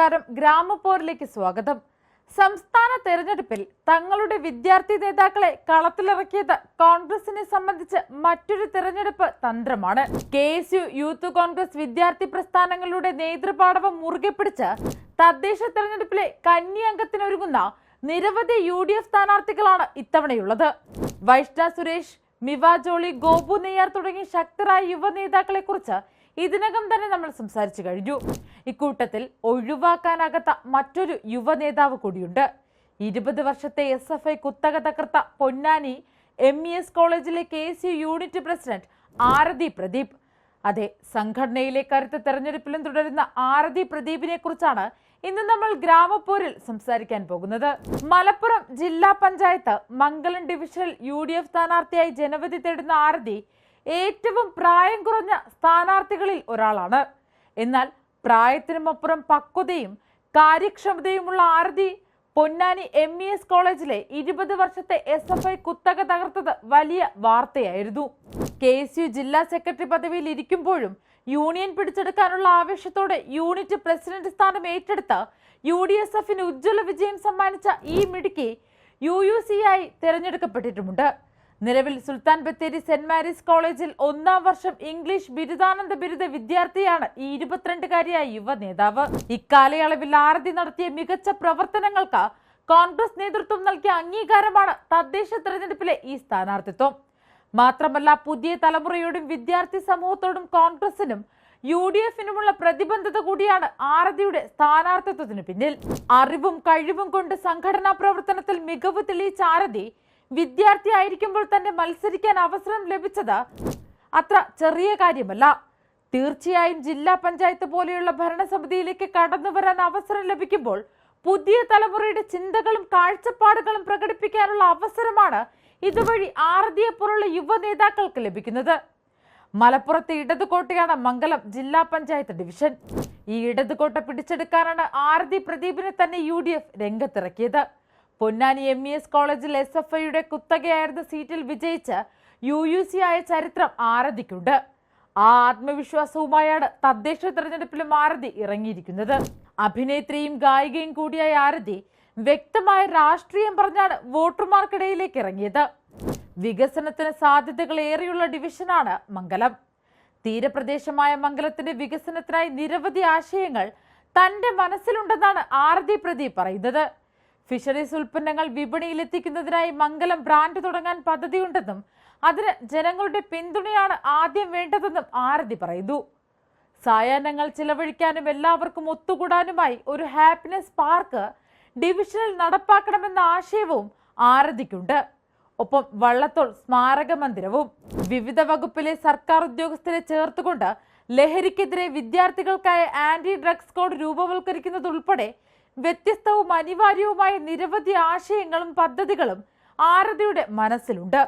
നമസ്കാരം. ഗ്രാമപ്പോരിലേക്ക് സ്വാഗതം. സംസ്ഥാന തെരഞ്ഞെടുപ്പിൽ തങ്ങളുടെ വിദ്യാർത്ഥി നേതാക്കളെ കളത്തിലിറക്കിയത് കോൺഗ്രസിനെ സംബന്ധിച്ച് മറ്റൊരു തെരഞ്ഞെടുപ്പ് തന്ത്രമാണ്. KSU യൂത്ത് കോൺഗ്രസ് വിദ്യാർത്ഥി പ്രസ്ഥാനങ്ങളുടെ നേതൃപാടവം മുറുകെ പിടിച്ച് തദ്ദേശ തെരഞ്ഞെടുപ്പിലെ കന്നി അംഗത്തിനൊരുങ്ങുന്ന നിരവധി UDF സ്ഥാനാർത്ഥികളാണ് ഇത്തവണയുള്ളത്. വൈഷ്ണ സുരേഷ്, മിവ ജോളി, ഗോപു നെയ്യാർ തുടങ്ങിയ ശക്തരായ യുവ നേതാക്കളെ കുറിച്ച് ഇതിനകം തന്നെ നമ്മൾ സംസാരിച്ചു കഴിഞ്ഞു. ഇക്കൂട്ടത്തിൽ ഒഴിവാക്കാനാകാത്ത മറ്റൊരു യുവ നേതാവ് കൂടിയുണ്ട്. 20 വർഷത്തെ SFI കുത്തക തകർത്ത പൊന്നാനി MES കോളേജിലെ KSU യൂണിറ്റ് പ്രസിഡന്റ് ആരതി പ്രദീപ്. അതെ, സംഘടനയിലെ കരുത്ത് തെരഞ്ഞെടുപ്പിലും തുടരുന്ന ആരതി പ്രദീപിനെ കുറിച്ചാണ് ഇന്ന് നമ്മൾ ഗ്രാമപ്പോരിൽ സംസാരിക്കാൻ പോകുന്നത്. മലപ്പുറം ജില്ലാ പഞ്ചായത്ത് മംഗലം ഡിവിഷനിൽ UDF സ്ഥാനാർത്ഥിയായി ജനവിധി തേടുന്ന ആരതി ഏറ്റവും പ്രായം കുറഞ്ഞ സ്ഥാനാർത്ഥികളിൽ ഒരാളാണ്. എന്നാൽ പ്രായത്തിനുമപ്പുറം പക്വതയും കാര്യക്ഷമതയുമുള്ള ആരതി പൊന്നാനി MES കോളേജിലെ 20 വർഷത്തെ SFI കുത്തക തകർത്തത് വലിയ വാർത്തയായിരുന്നു. KSU ജില്ലാ സെക്രട്ടറി പദവിയിൽ ഇരിക്കുമ്പോഴും യൂണിയൻ പിടിച്ചെടുക്കാനുള്ള ആവേശത്തോടെ യൂണിറ്റ് പ്രസിഡന്റ് സ്ഥാനം ഏറ്റെടുത്ത UDSFന് ഉജ്ജ്വല വിജയം സമ്മാനിച്ച ഈ മിടുക്കി UUC ആയി തിരഞ്ഞെടുക്കപ്പെട്ടിട്ടുമുണ്ട്. നിലവിൽ സുൽത്താൻ ബത്തേരി സെന്റ് മാരീസ് കോളേജിൽ 1ാം വർഷം ഇംഗ്ലീഷ് ബിരുദാനന്ദ ബിരുദ വിദ്യാർത്ഥിയാണ് ഈ 22-കാരിയായ യുവ നേതാവ്. ഇക്കാലയളവിൽ ആരതി നടത്തിയ മികച്ച പ്രവർത്തനങ്ങൾക്ക് കോൺഗ്രസ് നേതൃത്വം നൽകിയ അംഗീകാരമാണ് തദ്ദേശ തെരഞ്ഞെടുപ്പിലെ ഈ സ്ഥാനാർത്ഥിത്വം. മാത്രമല്ല, പുതിയ തലമുറയോടും വിദ്യാർത്ഥി സമൂഹത്തോടും കോൺഗ്രസിനും UDFനുമുള്ള പ്രതിബദ്ധത കൂടിയാണ് ആരതിയുടെ സ്ഥാനാർത്ഥിത്വത്തിന് പിന്നിൽ. അറിവും കഴിവും കൊണ്ട് സംഘടനാ പ്രവർത്തനത്തിൽ മികവ് തെളിയിച്ച ആരതി വിദ്യാർത്ഥി ആയിരിക്കുമ്പോൾ തന്നെ മത്സരിക്കാൻ അവസരം ലഭിച്ചത് അത്ര ചെറിയ കാര്യമല്ല. തീർച്ചയായും ജില്ലാ പഞ്ചായത്ത് പോലെയുള്ള ഭരണസമിതിയിലേക്ക് കടന്നു വരാൻ അവസരം ലഭിക്കുമ്പോൾ പുതിയ തലമുറയുടെ ചിന്തകളും കാഴ്ചപ്പാടുകളും പ്രകടിപ്പിക്കാനുള്ള അവസരമാണ് ഇതുവഴി ആരതിയെ പോലുള്ള യുവ നേതാക്കൾക്ക് ലഭിക്കുന്നത്. മലപ്പുറത്തെ ഇടതുകോട്ടയാണ് മംഗലം ജില്ലാ പഞ്ചായത്ത് ഡിവിഷൻ. ഈ ഇടതുകോട്ട പിടിച്ചെടുക്കാനാണ് ആരതി പ്രദീപിനെ തന്നെ UDF രംഗത്തിറക്കിയത്. പൊന്നാനി MES കോളേജിൽ SFIയുടെ കുത്തകയായിരുന്ന സീറ്റിൽ വിജയിച്ച് UUC ആയ ചരിത്രം ആരതിക്കുണ്ട്. ആ ആത്മവിശ്വാസവുമായാണ് തദ്ദേശ തെരഞ്ഞെടുപ്പിലും ആരതി ഇറങ്ങിയിരിക്കുന്നത്. അഭിനേത്രിയും ഗായികയും കൂടിയായ ആരതി വ്യക്തമായ രാഷ്ട്രീയം പറഞ്ഞാണ് വോട്ടർമാർക്കിടയിലേക്ക് ഇറങ്ങിയത്. വികസനത്തിന് സാധ്യതകൾ ഏറെയുള്ള ഡിവിഷനാണ് മംഗലം. തീരപ്രദേശമായ മംഗലത്തിന്റെ വികസനത്തിനായി നിരവധി ആശയങ്ങൾ തന്റെ മനസ്സിലുണ്ടെന്നാണ് ആരതി പ്രദീപ് പറയുന്നത്. ഫിഷറീസ് ഉൽപ്പന്നങ്ങൾ വിപണിയിലെത്തിക്കുന്നതിനായി മംഗലം ബ്രാൻഡ് തുടങ്ങാൻ പദ്ധതിയുണ്ടെന്നും അതിന് ജനങ്ങളുടെ പിന്തുണയാണ് ആദ്യം വേണ്ടതെന്നും ആരതി പറയുന്നു. സായാഹ്നങ്ങൾ ചിലവഴിക്കാനും എല്ലാവർക്കും ഒത്തുകൂടാനുമായി ഒരു ഹാപ്പിനെസ് പാർക്ക് ഡിവിഷനിൽ നടപ്പാക്കണമെന്ന ആശയവും ആരതിക്കുണ്ട്. ഒപ്പം വള്ളത്തോൾ സ്മാരക മന്ദിരവും. വിവിധ വകുപ്പിലെ സർക്കാർ ഉദ്യോഗസ്ഥരെ ചേർത്തുകൊണ്ട് ലഹരിക്കെതിരെ വിദ്യാർത്ഥികൾക്കായ ആന്റി ഡ്രഗ്സ് കോഡ് രൂപവൽക്കരിക്കുന്നതുൾപ്പെടെ വ്യത്യസ്തവും അനിവാര്യവുമായ നിരവധി ആശയങ്ങളും പദ്ധതികളും ആരതിയുടെ മനസ്സിലുണ്ട്.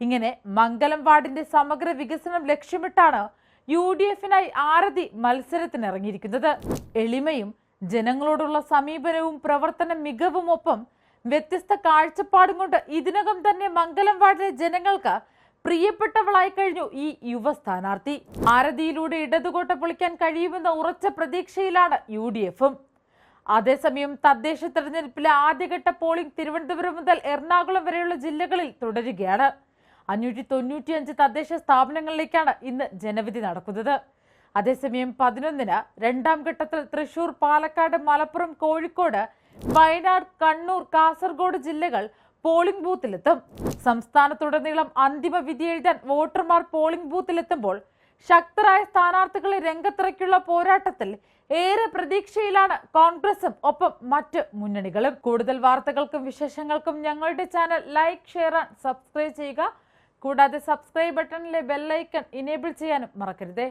ഇങ്ങനെ മംഗലം വാർഡിന്റെ സമഗ്ര വികസനം ലക്ഷ്യമിട്ടാണ് UDFനായി ആരതി മത്സരത്തിനിറങ്ങിയിരിക്കുന്നത്. എളിമയും ജനങ്ങളോടുള്ള സമീപനവും പ്രവർത്തന മികവും ഒപ്പം വ്യത്യസ്ത കാഴ്ചപ്പാടും കൊണ്ട് ഇതിനകം തന്നെ മംഗലം വാർഡിലെ ജനങ്ങൾക്ക് പ്രിയപ്പെട്ടവളായി കഴിഞ്ഞു ഈ യുവ സ്ഥാനാർത്ഥി. ആരതിയിലൂടെ ഇടതുകോട്ട പൊളിക്കാൻ കഴിയുമെന്ന ഉറച്ച പ്രതീക്ഷയിലാണ് UDFും. അതേസമയം തദ്ദേശ തെരഞ്ഞെടുപ്പിലെ ആദ്യഘട്ട പോളിംഗ് തിരുവനന്തപുരം മുതൽ എറണാകുളം വരെയുള്ള ജില്ലകളിൽ തുടരുകയാണ്. 595 തദ്ദേശ സ്ഥാപനങ്ങളിലേക്കാണ് ഇന്ന് ജനവിധി നടക്കുന്നത്. അതേസമയം 11-ന് 2ാം ഘട്ടത്തിൽ തൃശൂർ, പാലക്കാട്, മലപ്പുറം, കോഴിക്കോട്, വയനാട്, കണ്ണൂർ, കാസർഗോഡ് ജില്ലകൾ പോളിംഗ് ബൂത്തിലെത്തും. സംസ്ഥാനത്തുടനീളം അന്തിമ വിധി എഴുതാൻ വോട്ടർമാർ പോളിംഗ് ബൂത്തിലെത്തുമ്പോൾ ശക്തരായ സ്ഥാനാർത്ഥികളെ രംഗത്തിറക്കിയുള്ള പോരാട്ടത്തിൽ ഏറെ പ്രതീക്ഷയിലാണ് കോൺഗ്രസും ഒപ്പം മറ്റ് മുന്നണികളും. കൂടുതൽ വാർത്തകൾക്കും വിശേഷങ്ങൾക്കും ഞങ്ങളുടെ channel like, share and subscribe ചെയ്യുക. കൂടാതെ സബ്സ്ക്രൈബ് ബട്ടണിലെ ബെല്ലൈക്കൺ ഇനേബിൾ ചെയ്യാനും മറക്കരുതേ.